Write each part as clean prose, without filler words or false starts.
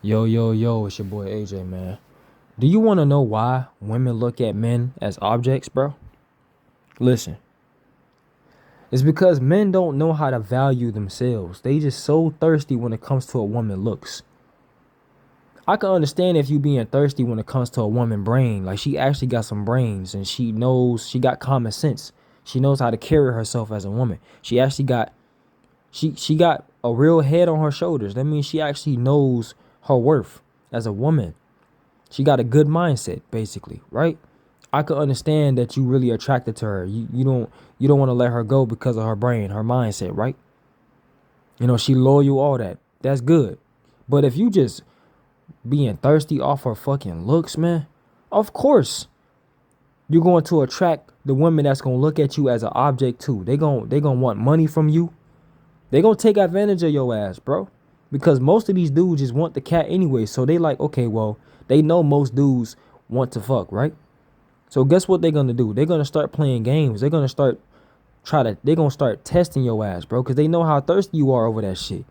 Yo, yo, yo, it's your boy AJ, man. Do you want to know why women look at men as objects, bro? Listen, it's because men don't know how to value themselves. They just so thirsty when it comes to a woman looks. I can understand if you being thirsty when it comes to a woman brain. Like she actually got some brains and she knows she got common sense. She knows how to carry herself as a woman. She actually got she got a real head on her shoulders. That means she actually knows her worth as a woman. She got a good mindset, basically, right? I could understand that you really attracted to her. You don't want to let her go because of her brain, her mindset, right? You know, she loyal, all that. That's good. But if you just being thirsty off her fucking looks, man, of course you're going to attract the women that's gonna look at you as an object too. They gonna want money from you. They gonna take advantage of your ass, bro. Because most of these dudes just want the cat anyway. So they like, okay, well, they know most dudes want to fuck, right? So guess what they're gonna do? They're gonna start playing games. They're gonna start testing your ass, bro, because they know how thirsty you are over that shit.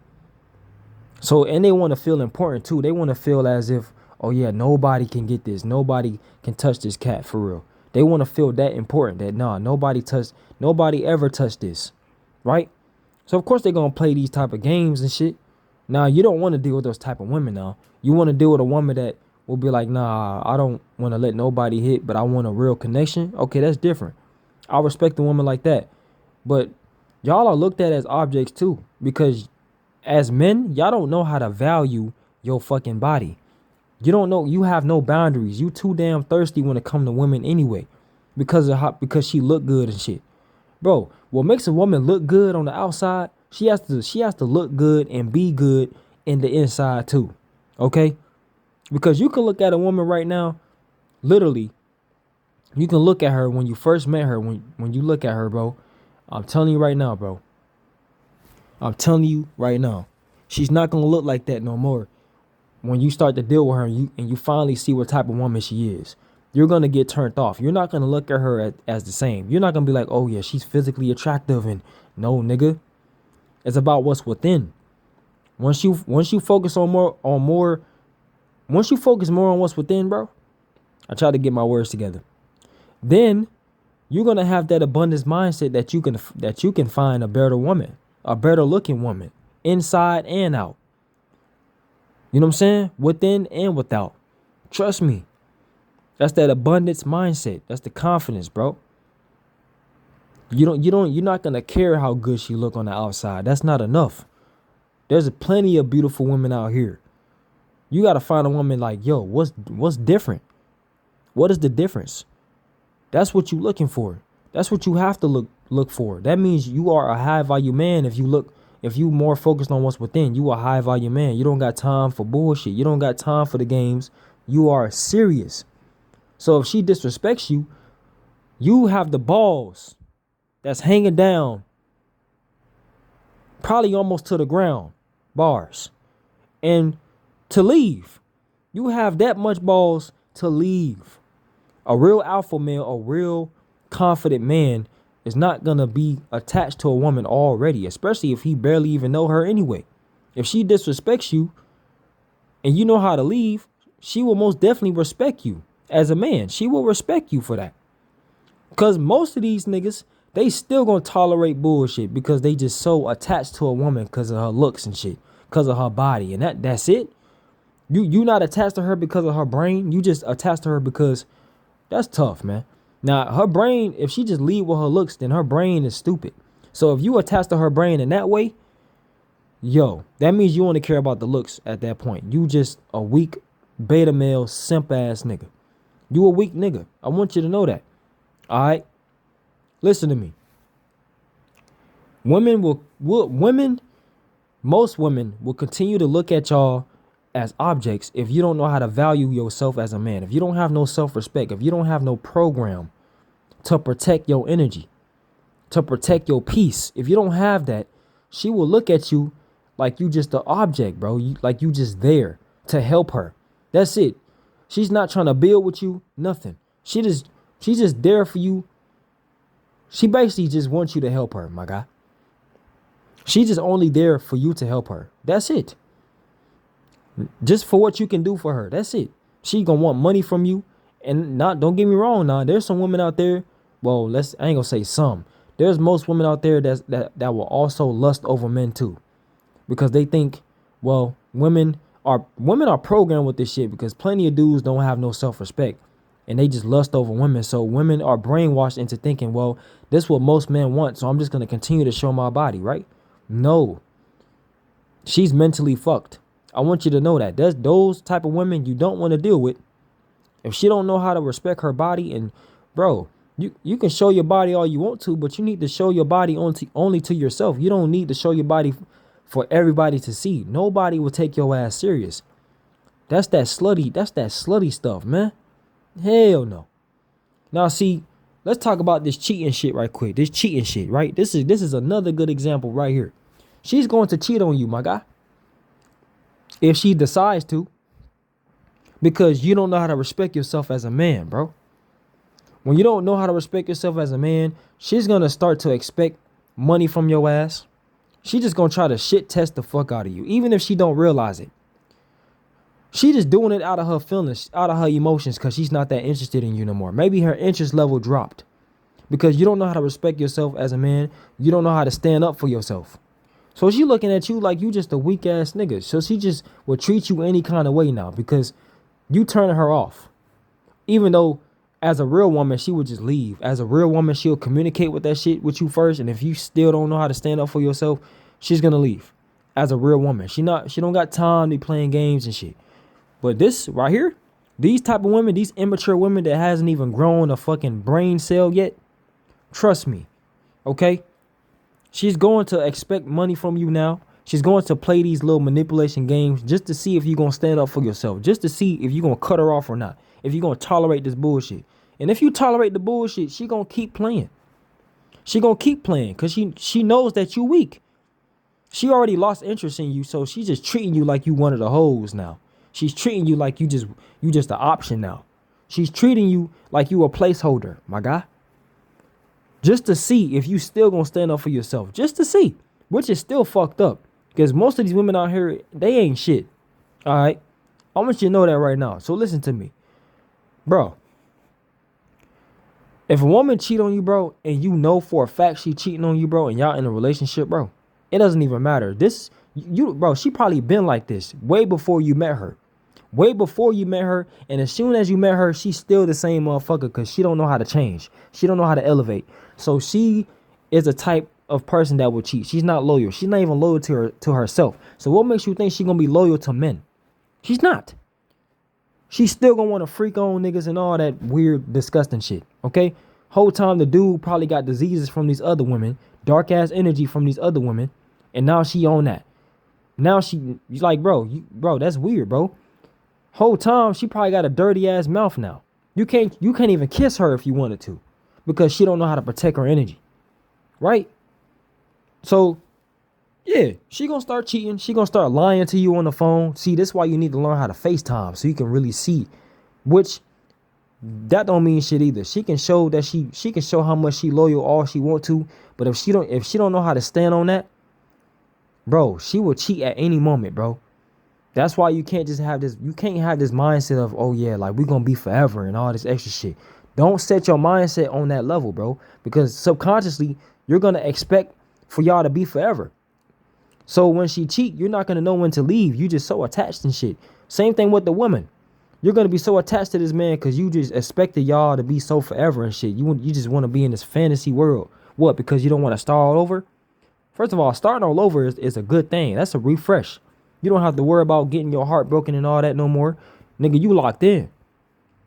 So and they want to feel important too. They want to feel as if, oh yeah, nobody can get this. Nobody can touch this cat for real. They want to feel that important that nah, nobody ever touched this. Right? So of course they're gonna play these type of games and shit. Now you don't want to deal with those type of women now. You want to deal with a woman that will be like, nah, I don't want to let nobody hit, but I want a real connection. Okay, that's different. I respect a woman like that. But y'all are looked at as objects too. Because as men, y'all don't know how to value your fucking body. You don't know, you have no boundaries. You too damn thirsty when it come to women anyway. Because she look good and shit. Bro, what makes a woman look good on the outside, she has to look good and be good in the inside too. Okay? Because you can look at a woman right now, literally, you can look at her when you first met her, when you look at her, bro. I'm telling you right now, bro. I'm telling you right now. She's not gonna look like that no more. When you start to deal with her and you finally see what type of woman she is, you're gonna get turned off. You're not gonna look at her as the same. You're not gonna be like, oh yeah, she's physically attractive and no, nigga. It's about what's within. Once you focus once you focus more on what's within, bro. I try to get my words together. Then you're gonna have that abundance mindset that you can find a better woman, a better looking woman, inside and out. You know what I'm saying? Within and without. Trust me. That's that abundance mindset. That's the confidence, bro. You're not gonna care how good she look on the outside. That's not enough. There's plenty of beautiful women out here. You gotta find a woman like, yo, what's different? What is the difference? That's what you looking for. That's what you have to look for. That means you are a high value man if you more focused on what's within. You a high value man. You don't got time for bullshit. You don't got time for the games. You are serious. So if she disrespects you, you have the balls that's hanging down, probably almost to the ground, bars, and to leave. You have that much balls to leave. A real alpha male, a real confident man is not going to be attached to a woman already, especially if he barely even know her anyway. If she disrespects you and you know how to leave, she will most definitely respect you as a man. She will respect you for that. Because most of these niggas, they still going to tolerate bullshit because they just so attached to a woman because of her looks and shit, because of her body. And that's it. You not attached to her because of her brain. You just attached to her because that's tough, man. Now, her brain, if she just lead with her looks, then her brain is stupid. So if you attach to her brain in that way, yo, that means you only care about the looks at that point. You just a weak beta male simp ass nigga. You a weak nigga. I want you to know that. All right? Listen to me. Most women will continue to look at y'all as objects if you don't know how to value yourself as a man. If you don't have no self-respect, if you don't have no program to protect your energy, to protect your peace, if you don't have that, she will look at you like you just an object, bro. Like you just there to help her. That's it. She's not trying to build with you, nothing. She's just there for you. She basically just wants you to help her, my guy. She's just only there for you to help her. That's it. just for what you can do for her. That's it. She gonna want money from you. And not, don't get me wrong now, there's some women out there, well, I ain't gonna say some. There's most women out there that will also lust over men too. Because they think, well, women are programmed with this shit because plenty of dudes don't have no self-respect and they just lust over women. So women are brainwashed into thinking, well, this is what most men want, so I'm just gonna continue to show my body, right? No. She's mentally fucked. I want you to know that. There's those type of women you don't want to deal with. If she don't know how to respect her body, and bro, you can show your body all you want to, but you need to show your body only to yourself. You don't need to show your body for everybody to see. Nobody will take your ass serious. That's that slutty stuff, man. Hell no. Now see, let's talk about this cheating shit right quick. This cheating shit, right? This is another good example right here. She's going to cheat on you, my guy. If she decides to. Because you don't know how to respect yourself as a man, bro. When you don't know how to respect yourself as a man, she's going to start to expect money from your ass. She just going to try to shit test the fuck out of you, even if she don't realize it. She just doing it out of her feelings, out of her emotions, because she's not that interested in you no more. Maybe her interest level dropped. Because you don't know how to respect yourself as a man. You don't know how to stand up for yourself. So she looking at you like you just a weak ass nigga. So she just will treat you any kind of way now because you turning her off. Even though as a real woman, she would just leave. As a real woman, she'll communicate with that shit with you first. And if you still don't know how to stand up for yourself, she's going to leave. As a real woman. She don't got time to be playing games and shit. But this right here, these type of women, these immature women that hasn't even grown a fucking brain cell yet, trust me, okay? She's going to expect money from you now. She's going to play these little manipulation games just to see if you're going to stand up for yourself. Just to see if you're going to cut her off or not. If you're going to tolerate this bullshit. And if you tolerate the bullshit, she going to keep playing. She going to keep playing because she knows that you weak. She already lost interest in you, so she's just treating you like you one of the hoes now. She's treating you like you just an option now. She's treating you like you a placeholder, my guy. Just to see if you still gonna stand up for yourself. Just to see. Which is still fucked up. Because most of these women out here, they ain't shit. Alright? I want you to know that right now. So listen to me. Bro. If a woman cheat on you, bro, and you know for a fact she cheating on you, bro, and y'all in a relationship, bro, it doesn't even matter. Bro, she probably been like this way before you met her. Way before you met her, and as soon as you met her, she's still the same motherfucker because she don't know how to change. She don't know how to elevate. So she is a type of person that will cheat. She's not loyal. She's not even loyal to herself. So what makes you think she's gonna be loyal to men? She's not. She's still gonna want to freak on niggas and all that weird, disgusting shit. Okay? Whole time the dude probably got diseases from these other women, dark ass energy from these other women, and now she on that. Now she's like, bro, that's weird, bro. Whole time she probably got a dirty ass mouth now. You can't even kiss her if you wanted to, because she don't know how to protect her energy, right? So, yeah, she gonna start cheating. She gonna start lying to you on the phone. See, this is why you need to learn how to FaceTime so you can really see. Which that don't mean shit either. She can show that she can show how much she loyal all she want to, but if she don't know how to stand on that, bro, she will cheat at any moment, bro. That's why you can't just have this. You can't have this mindset of, oh yeah, like we're gonna be forever and all this extra shit. Don't set your mindset on that level, bro, because subconsciously you're gonna expect for y'all to be forever. So when she cheat, you're not gonna know when to leave. You just so attached and shit. Same thing with the woman. You're gonna be so attached to this man because you just expected y'all to be so forever and shit. You just want to be in this fantasy world. What? Because you don't want to start all over? First of all, starting all over is a good thing. That's a refresh. You don't have to worry about getting your heart broken and all that no more. Nigga, you locked in.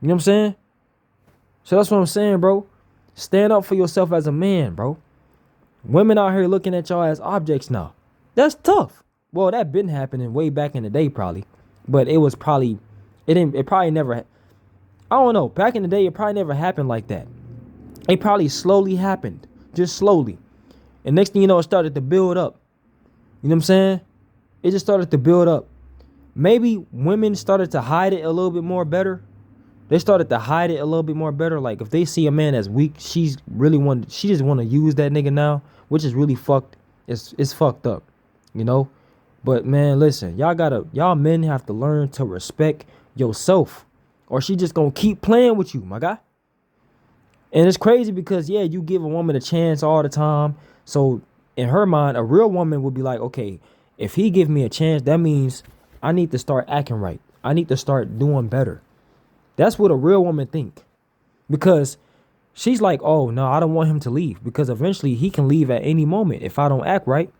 You know what I'm saying? So that's what I'm saying, bro. Stand up for yourself as a man, bro. Women out here looking at y'all as objects now. That's tough. Well, that been happening way back in the day probably. But it probably never, I don't know. Back in the day, it probably never happened like that. It probably slowly happened. Just slowly. And next thing you know, it started to build up. You know what I'm saying? It just started to build up. Maybe women started to hide it a little bit more better. They started to hide it a little bit more better. Like if they see a man as weak, she just want to use that nigga now, which is really fucked. It's fucked up, you know? But man, listen, y'all men have to learn to respect yourself, or she just gonna keep playing with you, my guy. And it's crazy because yeah, you give a woman a chance all the time. So in her mind, a real woman would be like, okay, if he give me a chance, that means I need to start acting right. I need to start doing better. That's what a real woman think. Because she's like, oh no, I don't want him to leave, because eventually he can leave at any moment if I don't act right.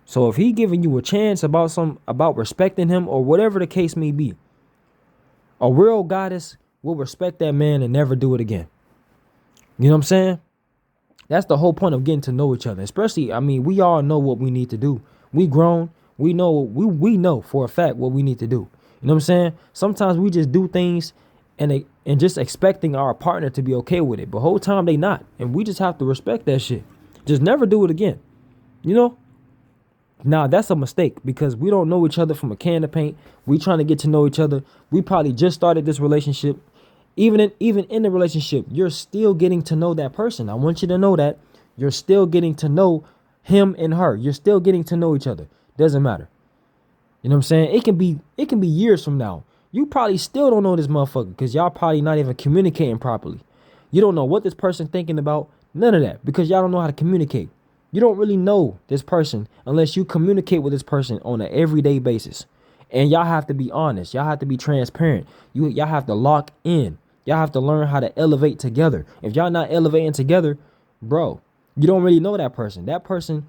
So if he giving you a chance about respecting him or whatever the case may be, a real goddess will respect that man and never do it again. You know what I'm saying? That's the whole point of getting to know each other. Especially, I mean, we all know what we need to do. We grown. We know for a fact what we need to do. You know what I'm saying? Sometimes we just do things and just expecting our partner to be okay with it. But whole time they not. And we just have to respect that shit. Just never do it again. You know? Now that's a mistake because we don't know each other from a can of paint. We trying to get to know each other. We probably just started this relationship. Even in the relationship, you're still getting to know that person. I want you to know that you're still getting to know him and her. You're still getting to know each other. Doesn't matter. You know what I'm saying? It can be years from now. You probably still don't know this motherfucker because y'all probably not even communicating properly. You don't know what this person thinking about. None of that because y'all don't know how to communicate. You don't really know this person unless you communicate with this person on an everyday basis. And y'all have to be honest. Y'all have to be transparent. Y'all have to lock in. Y'all have to learn how to elevate together. If y'all not elevating together, bro, you don't really know that person. That person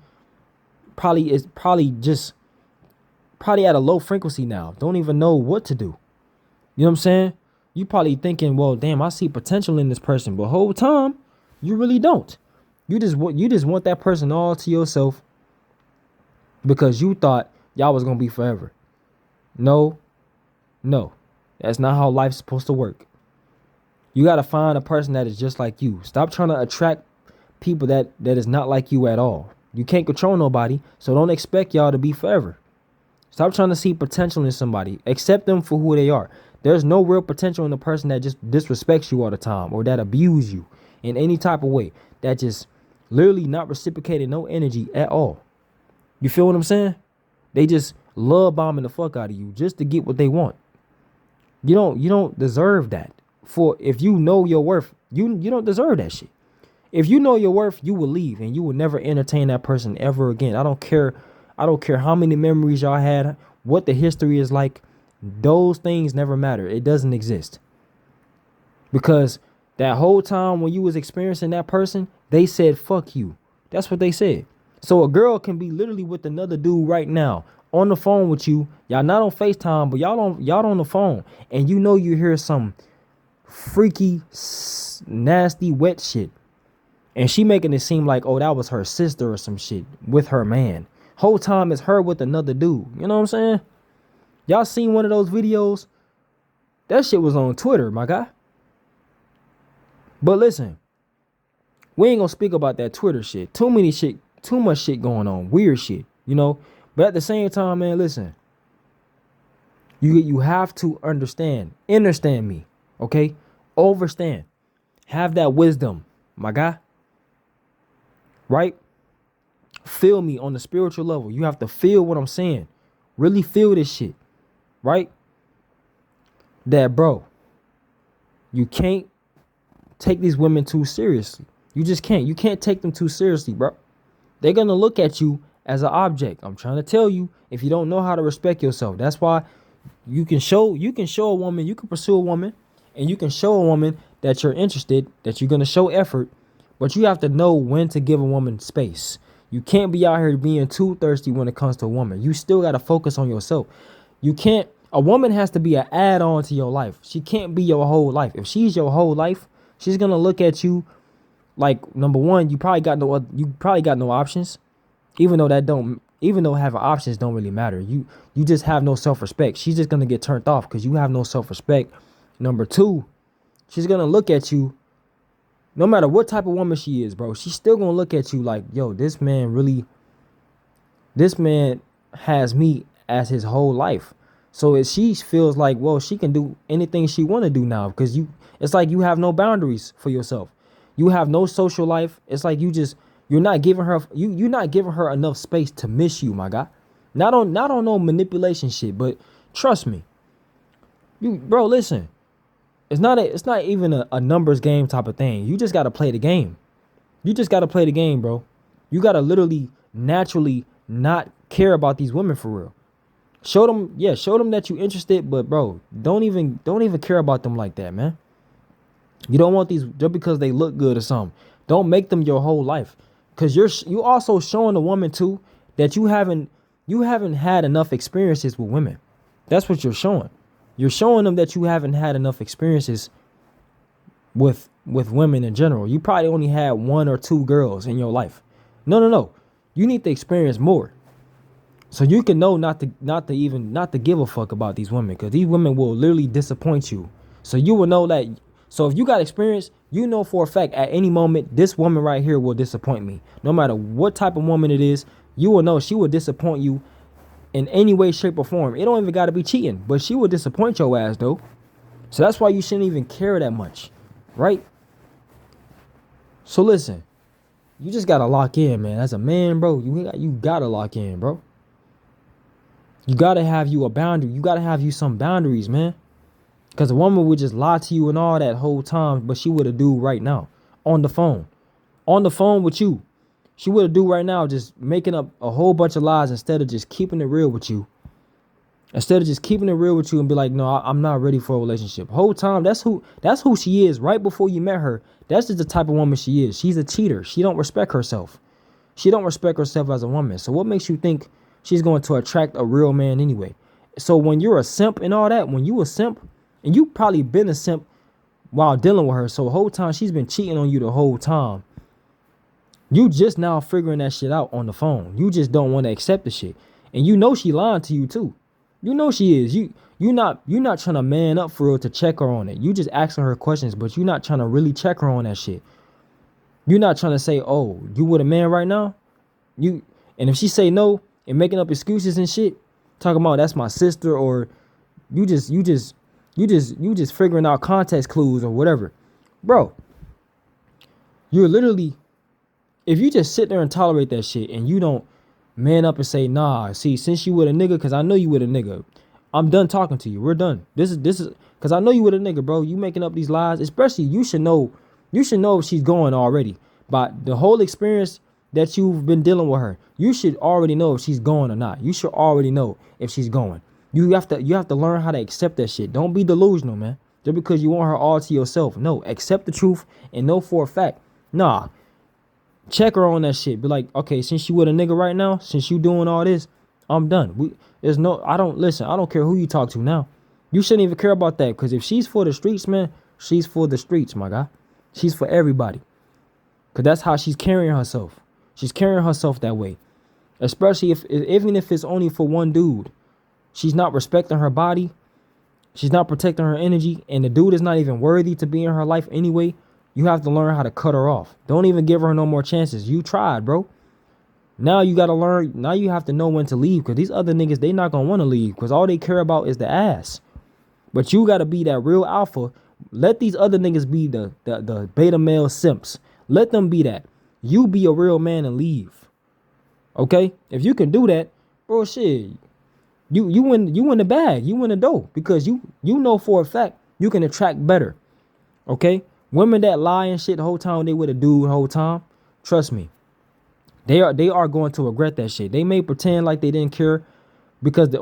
probably at a low frequency now. Don't even know what to do. You know what I'm saying? You probably thinking, well, damn, I see potential in this person. But whole time, you really don't. You just want that person all to yourself because you thought y'all was gonna be forever. No, that's not how life's supposed to work. You gotta find a person that is just like you. Stop trying to attract people that is not like you at all. You can't control nobody, so don't expect y'all to be forever. Stop trying to see potential in somebody. Accept them for who they are. There's no real potential in the person that just disrespects you all the time or that abuse you in any type of way. That just literally not reciprocating no energy at all. You feel what I'm saying? They just love bombing the fuck out of you just to get what they want. You don't deserve that. For if you know your worth, you don't deserve that shit. If you know your worth, you will leave and you will never entertain that person ever again. I don't care how many memories y'all had, what the history is like. Those things never matter. It doesn't exist. Because that whole time when you was experiencing that person, they said, fuck you. That's what they said. So a girl can be literally with another dude right now on the phone with you. Y'all not on FaceTime, but y'all on the phone. And you know you hear some freaky, nasty, wet shit. And she making it seem like, oh, that was her sister or some shit with her man. Whole time it's her with another dude. You know what I'm saying? Y'all seen one of those videos? That shit was on Twitter, my guy. But listen, we ain't gonna speak about that Twitter shit. Too much shit going on. Weird shit, you know? But at the same time, man, listen. You have to understand me, okay? Overstand. Have that wisdom, my guy. Right? Feel me on the spiritual level. You have to feel what I'm saying. Really feel this shit. Right? That, bro, you can't take these women too seriously. You just can't. You can't take them too seriously, bro. They're going to look at you as an object. I'm trying to tell you, if you don't know how to respect yourself, that's why you can show a woman, you can pursue a woman, and you can show a woman that you're interested, that you're going to show effort, but you have to know when to give a woman space. You can't be out here being too thirsty when it comes to a woman. You still got to focus on yourself. A woman has to be an add-on to your life. She can't be your whole life. If she's your whole life, she's going to look at you like, number one, you probably got no options. Even though having options don't really matter. You just have no self-respect. She's just going to get turned off because you have no self-respect. Number two, she's going to look at you, no matter what type of woman she is, bro, she's still going to look at you like, yo, this man has me as his whole life. So if she feels like, well, she can do anything she want to do now because it's like you have no boundaries for yourself. You have no social life. It's like you're not giving her enough space to miss you, my guy. Not on no manipulation shit, but trust me. Bro, listen. It's not even a numbers game type of thing. You just gotta play the game. You just gotta play the game, bro. You gotta literally naturally not care about these women for real. Show them that you interested, but bro, don't even care about them like that, man. You don't want these just because they look good or something. Don't make them your whole life, cause you also showing the woman too that you haven't had enough experiences with women. That's what you're showing. You're showing them that you haven't had enough experiences with women in general. You probably only had 1 or 2 girls in your life. No. You need to experience more, so you can know not to give a fuck about these women, because these women will literally disappoint you. So you will know that. So if you got experience, you know for a fact at any moment this woman right here will disappoint me. No matter what type of woman it is, you will know she will disappoint you in any way, shape, or form. It don't even got to be cheating, but she will disappoint your ass though. So that's why you shouldn't even care that much, right? So listen, you just gotta lock in, man. As a man, bro, you gotta lock in, bro. You gotta have you a boundary. You gotta have you some boundaries, man. Because a woman would just lie to you and all that whole time, but she would have do right now on the phone with you. She would have do right now just making up a whole bunch of lies instead of just keeping it real with you. Instead of just keeping it real with you and be like, no, I'm not ready for a relationship. Whole time, that's who she is. Right before you met her, that's just the type of woman she is. She's a cheater. She don't respect herself. She don't respect herself as a woman. So what makes you think she's going to attract a real man anyway? So when you're a simp and all that, when you a simp, and you probably been a simp while dealing with her, so the whole time she's been cheating on you the whole time. You just now figuring that shit out on the phone. You just don't want to accept the shit. And you know she lying to you too. You know she is. You're not trying to man up for real to check her on it. You just asking her questions, but you're not trying to really check her on that shit. You're not trying to say, oh, you with a man right now? And if she say no and making up excuses and shit, talking about that's my sister, or you just figuring out context clues or whatever. Bro, you're literally, if you just sit there and tolerate that shit and you don't man up and say, nah, see, since you with a nigga, because I know you with a nigga, I'm done talking to you. We're done. This is because I know you with a nigga, bro. You making up these lies, especially you should know if she's going already. But the whole experience that you've been dealing with her, you should already know if she's going or not. You should already know if she's going. You have to learn how to accept that shit. Don't be delusional, man. Just because you want her all to yourself. No, accept the truth and know for a fact. Nah. Check her on that shit. Be like, okay, since you with a nigga right now, since you doing all this, I'm done. I don't care who you talk to now. You shouldn't even care about that, because if she's for the streets, man, she's for the streets, my guy. She's for everybody. Because that's how she's carrying herself. She's carrying herself that way. Especially even if it's only for one dude. She's not respecting her body. She's not protecting her energy. And the dude is not even worthy to be in her life anyway. You have to learn how to cut her off. Don't even give her no more chances. You tried, bro. Now you got to learn. Now you have to know when to leave, because these other niggas, they not going to want to leave, because all they care about is the ass. But you got to be that real alpha. Let these other niggas be the beta male simps. Let them be that. You be a real man and leave. Okay? If you can do that, bro, shit. You win the bag. You win the dough, because you know for a fact you can attract better. Okay? Women that lie and shit the whole time they with a dude the whole time, trust me, they are going to regret that shit. They may pretend like they didn't care, because they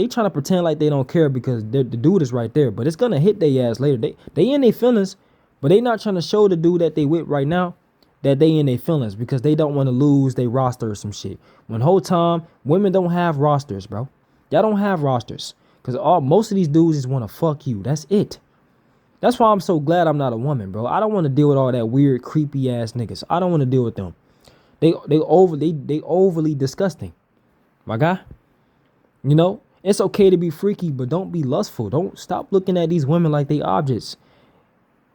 trying to pretend like they don't care because the dude is right there, but it's gonna hit their ass later. They in their feelings, but they not trying to show the dude that they with right now that they in their feelings, because they don't want to lose their roster or some shit. When whole time women don't have rosters, bro. Y'all don't have rosters, because most of these dudes just want to fuck you. That's it. That's why I'm so glad I'm not a woman, bro. I don't want to deal with all that weird, creepy ass niggas. I don't want to deal with them. They overly disgusting, my guy. You know, it's okay to be freaky, but don't be lustful. Don't stop looking at these women like they objects.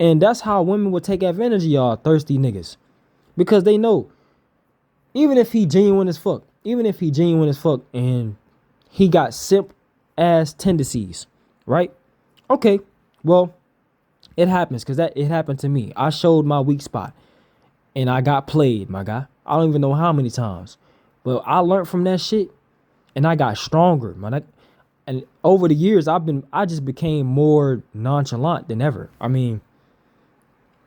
And that's how women will take advantage of y'all thirsty niggas, because they know, even if he genuine as fuck, and he got simp ass tendencies, right? Okay, well, it happens, because it happened to me. I showed my weak spot and I got played, my guy. I don't even know how many times, but I learned from that shit. and I got stronger, man. And over the years, I just became more nonchalant than ever. I mean,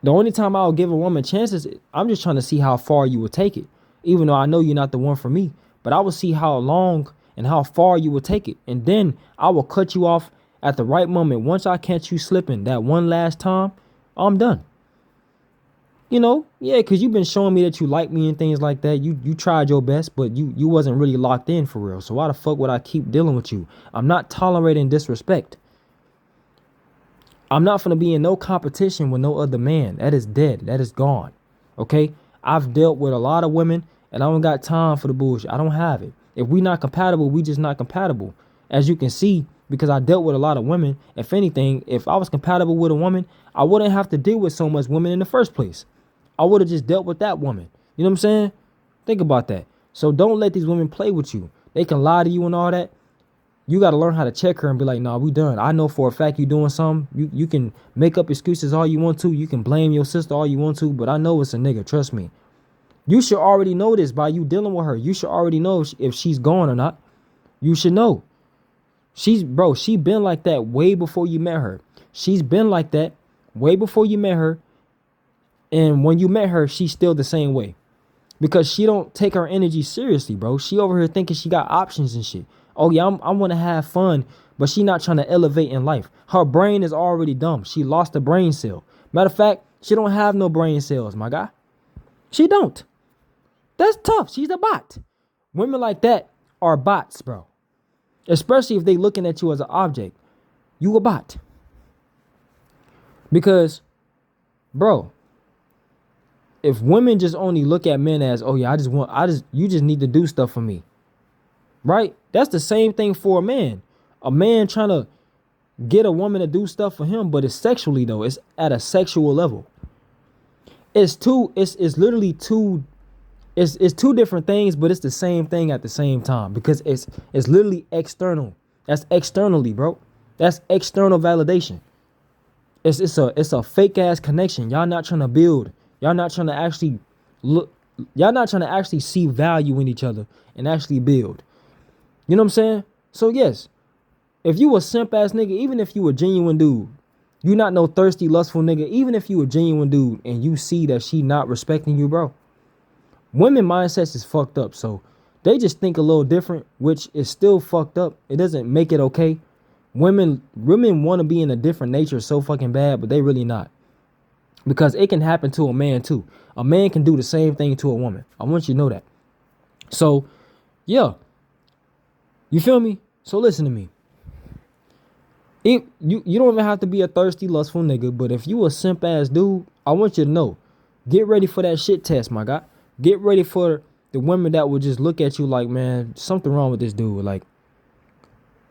the only time I'll give a woman chances, I'm just trying to see how far you will take it. Even though I know you're not the one for me, but I will see how long and how far you will take it. And then I will cut you off at the right moment. Once I catch you slipping that one last time, I'm done. You know, yeah, because you've been showing me that you like me and things like that. You tried your best, but you wasn't really locked in for real. So why the fuck would I keep dealing with you? I'm not tolerating disrespect. I'm not going to be in no competition with no other man. That is dead. That is gone. Okay? I've dealt with a lot of women, and I don't got time for the bullshit. I don't have it. If we not compatible, we just not compatible. As you can see, because I dealt with a lot of women, if anything, if I was compatible with a woman, I wouldn't have to deal with so much women in the first place. I would have just dealt with that woman. You know what I'm saying? Think about that. So don't let these women play with you. They can lie to you and all that. You got to learn how to check her and be like, nah, we done. I know for a fact you doing something. You can make up excuses all you want to. You can blame your sister all you want to. But I know it's a nigga. Trust me. You should already know this by you dealing with her. You should already know if she's gone or not. You should know. She been like that way before you met her. She's been like that way before you met her. And when you met her, she's still the same way. Because she don't take her energy seriously, bro. She over here thinking she got options and shit. Oh yeah, I want to have fun, but she not trying to elevate in life. Her brain is already dumb. She lost a brain cell. Matter of fact, she don't have no brain cells, my guy. She don't. That's tough. She's a bot. Women like that are bots, bro. Especially if they looking at you as an object. You a bot. Because, bro, if women just only look at men as, oh yeah, you just need to do stuff for me. Right? That's the same thing for a man. A man trying to get a woman to do stuff for him, but it's sexually though. It's at a sexual level. It's literally two different things, but it's the same thing at the same time because it's literally external. That's externally, bro. That's external validation. It's a fake ass connection. Y'all not trying to build. Y'all not trying to actually look. Y'all not trying to actually see value in each other and actually build. You know what I'm saying? So yes, if you a simp ass nigga, even if you a genuine dude, you not no thirsty, lustful nigga, even if you a genuine dude and you see that she not respecting you, bro, women mindsets is fucked up. So they just think a little different, which is still fucked up. It doesn't make it okay. Women want to be in a different nature so fucking bad, but they really not. Because it can happen to a man too. A man can do the same thing to a woman. I want you to know that. So, yeah. You feel me? So listen to me. You don't even have to be a thirsty, lustful nigga, but if you a simp ass dude, I want you to know. Get ready for that shit test, my guy. Get ready for the women that will just look at you like, man, something wrong with this dude. Like,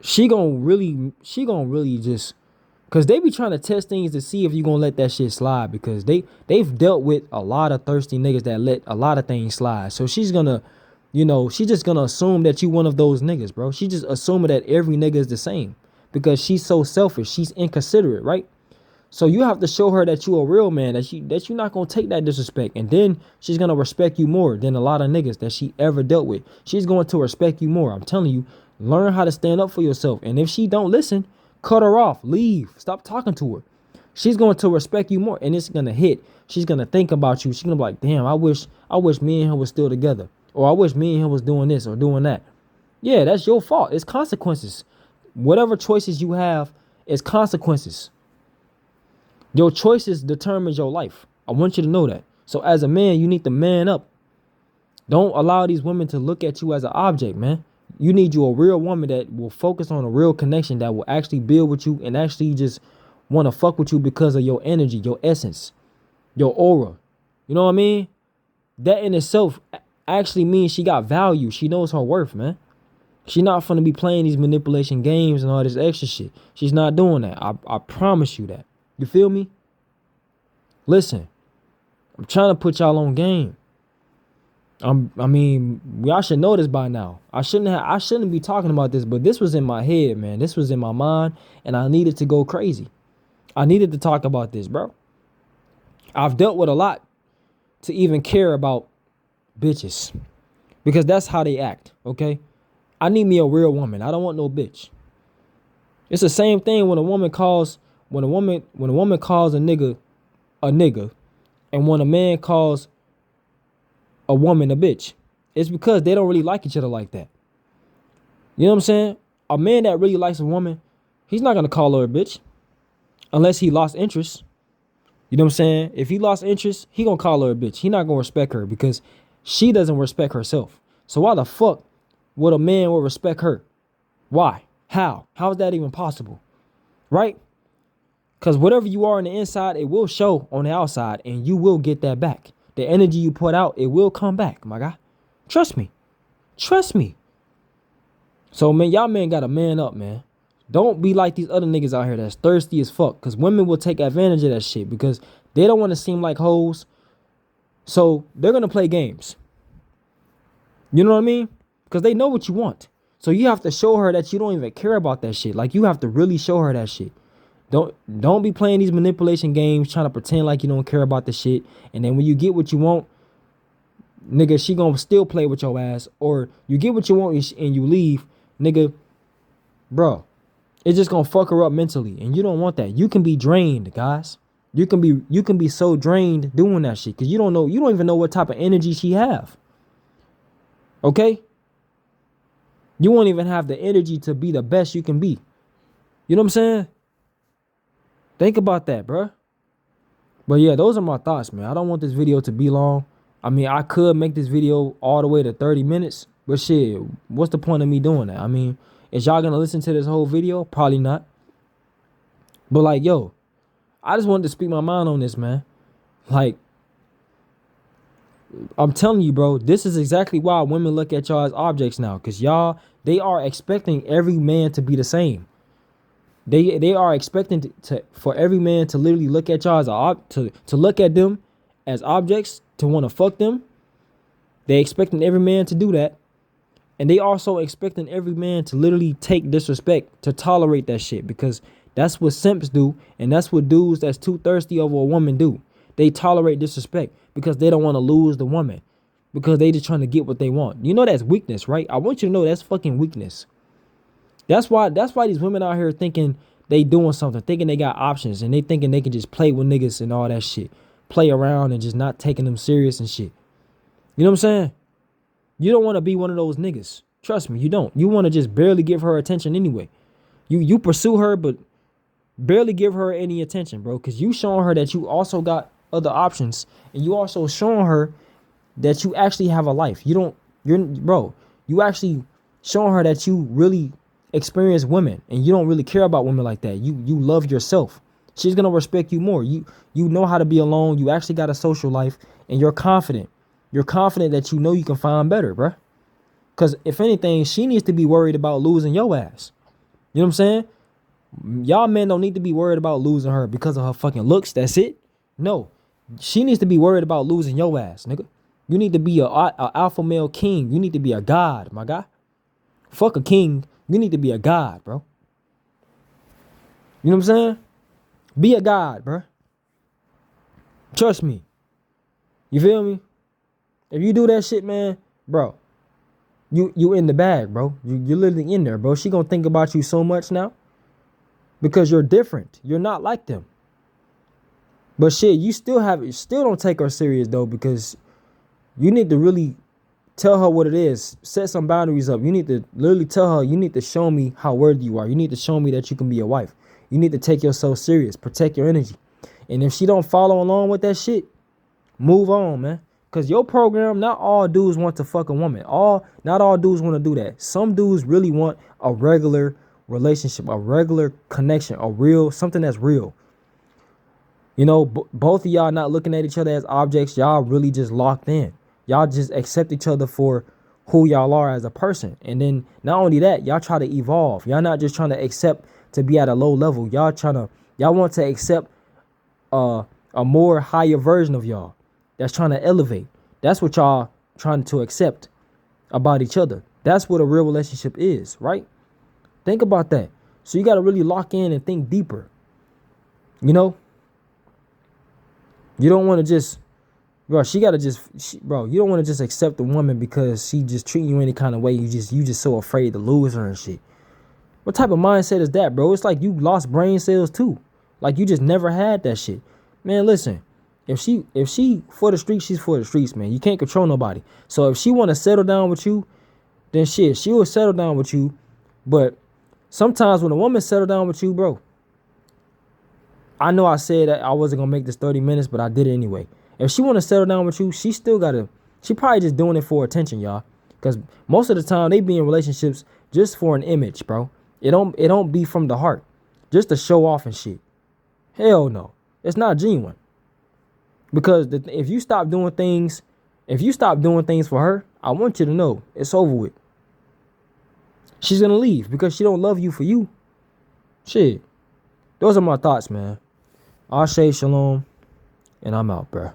she gonna really just, cause they be trying to test things to see if you gonna let that shit slide, because they've dealt with a lot of thirsty niggas that let a lot of things slide. So she's gonna, she's just gonna assume that you one of those niggas, bro. She just assuming that every nigga is the same because she's so selfish. She's inconsiderate, right? So you have to show her that you a real man, that you're not gonna take that disrespect, and then she's gonna respect you more than a lot of niggas that she ever dealt with. She's going to respect you more. I'm telling you, learn how to stand up for yourself. And if she don't listen, cut her off, leave, stop talking to her. She's going to respect you more, and it's gonna hit. She's gonna think about you. She's gonna be like, damn, I wish me and him was still together, or I wish me and him was doing this or doing that. Yeah, that's your fault. It's consequences. Whatever choices you have is consequences. Your choices determines your life. I want you to know that. So as a man, you need to man up. Don't allow these women to look at you as an object, man. You need you a real woman that will focus on a real connection, that will actually build with you and actually just want to fuck with you because of your energy, your essence, your aura. You know what I mean? That in itself actually means she got value. She knows her worth, man. She not finna be playing these manipulation games and all this extra shit. She's not doing that. I promise you that. You feel me? Listen, I'm trying to put y'all on game. Y'all should know this by now. I shouldn't be talking about this, but this was in my head, man. This was in my mind, and I needed to go crazy. I needed to talk about this, bro. I've dealt with a lot to even care about bitches, because that's how they act, okay? I need me a real woman. I don't want no bitch. It's the same thing when a woman calls calls a nigga, and when a man calls a woman a bitch. It's because they don't really like each other like that. You know what I'm saying? A man that really likes a woman, he's not gonna call her a bitch unless he lost interest. You know what I'm saying? If he lost interest, he gonna call her a bitch. He not gonna respect her because she doesn't respect herself. So why the fuck would a man respect her? Why? How? How is that even possible? Right? Because whatever you are on the inside, it will show on the outside, and you will get that back. The energy you put out, it will come back, my guy. Trust me. Trust me. So, man, y'all men gotta man up, man. Don't be like these other niggas out here that's thirsty as fuck. Because women will take advantage of that shit because they don't want to seem like hoes. So, they're going to play games. You know what I mean? Because they know what you want. So, you have to show her that you don't even care about that shit. Like, you have to really show her that shit. Don't be playing these manipulation games trying to pretend like you don't care about the shit. And then when you get what you want, nigga, she gonna still play with your ass. Or you get what you want and you leave, nigga, bro, it's just gonna fuck her up mentally. And you don't want that. You can be drained, guys. You can be so drained doing that shit. Cause you don't even know what type of energy she have. Okay? You won't even have the energy to be the best you can be. You know what I'm saying? Think about that, bro. But yeah, those are my thoughts, man. I don't want this video to be long. I mean, I could make this video all the way to 30 minutes. But shit, what's the point of me doing that? I mean, is y'all gonna listen to this whole video? Probably not. But like, yo, I just wanted to speak my mind on this, man. Like, I'm telling you, bro, this is exactly why women look at y'all as objects now. Because they are expecting every man to be the same. They are expecting for every man to literally look at y'all as to look at them as objects, to want to fuck them. They expecting every man to do that. And they also expecting every man to literally take disrespect, to tolerate that shit, because that's what simps do, and that's what dudes that's too thirsty over a woman do. They tolerate disrespect because they don't want to lose the woman, because they just trying to get what they want. You know that's weakness, right? I want you to know that's fucking weakness. That's why these women out here thinking they doing something, thinking they got options, and they thinking they can just play with niggas and all that shit. Play around and just not taking them serious and shit. You know what I'm saying? You don't want to be one of those niggas. Trust me, you don't. You want to just barely give her attention anyway. You pursue her, but barely give her any attention, bro. Because you showing her that you also got other options. And you also showing her that you actually have a life. You actually showing her that you really experience women. And you don't really care about women like that. You love yourself. She's going to respect you more. You know how to be alone. You actually got a social life. And you're confident. You're confident that you know you can find better, bro. Because if anything, she needs to be worried about losing your ass. You know what I'm saying? Y'all men don't need to be worried about losing her because of her fucking looks. That's it. No. She needs to be worried about losing your ass, nigga. You need to be a alpha male king. You need to be a god, my guy. Fuck a king. You need to be a god, bro. You know what I'm saying? Be a god, bro. Trust me. You feel me? If you do that shit, man, bro, you in the bag, bro. You're literally in there, bro. She gonna think about you so much now because you're different. You're not like them. But shit, you still don't take her serious though, because you need to really tell her what it is. Set some boundaries up. You need to literally tell her, you need to show me how worthy you are. You need to show me that you can be a wife. You need to take yourself serious. Protect your energy. And if she don't follow along with that shit, move on, man. Because your program, not all dudes want to fuck a woman. Not all dudes want to do that. Some dudes really want a regular relationship, a regular connection, something that's real. You know, both of y'all not looking at each other as objects. Y'all really just locked in. Y'all just accept each other for who y'all are as a person. And then not only that, y'all try to evolve. Y'all not just trying to accept to be at a low level. Y'all want to accept a more higher version of y'all that's trying to elevate. That's what y'all trying to accept about each other. That's what a real relationship is, right? Think about that. So you got to really lock in and think deeper. You know? You don't want to just Bro, she gotta bro, you don't want to just accept a woman because she just treating you any kind of way. You just so afraid to lose her and shit. What type of mindset is that, bro? It's like you lost brain cells too. Like you just never had that shit. Man, listen. If she for the streets, she's for the streets, man. You can't control nobody. So if she want to settle down with you, then shit, she will settle down with you. But sometimes when a woman settle down with you, bro, I know I said that I wasn't gonna make this 30 minutes, but I did it anyway. If she want to settle down with you, she probably just doing it for attention, y'all. Because most of the time they be in relationships just for an image, bro. It don't be from the heart, just to show off and shit. Hell no, it's not genuine. Because if you stop doing things for her, I want you to know it's over with. She's gonna leave because she don't love you for you. Shit, those are my thoughts, man. Ashe Shalom, and I'm out, bro.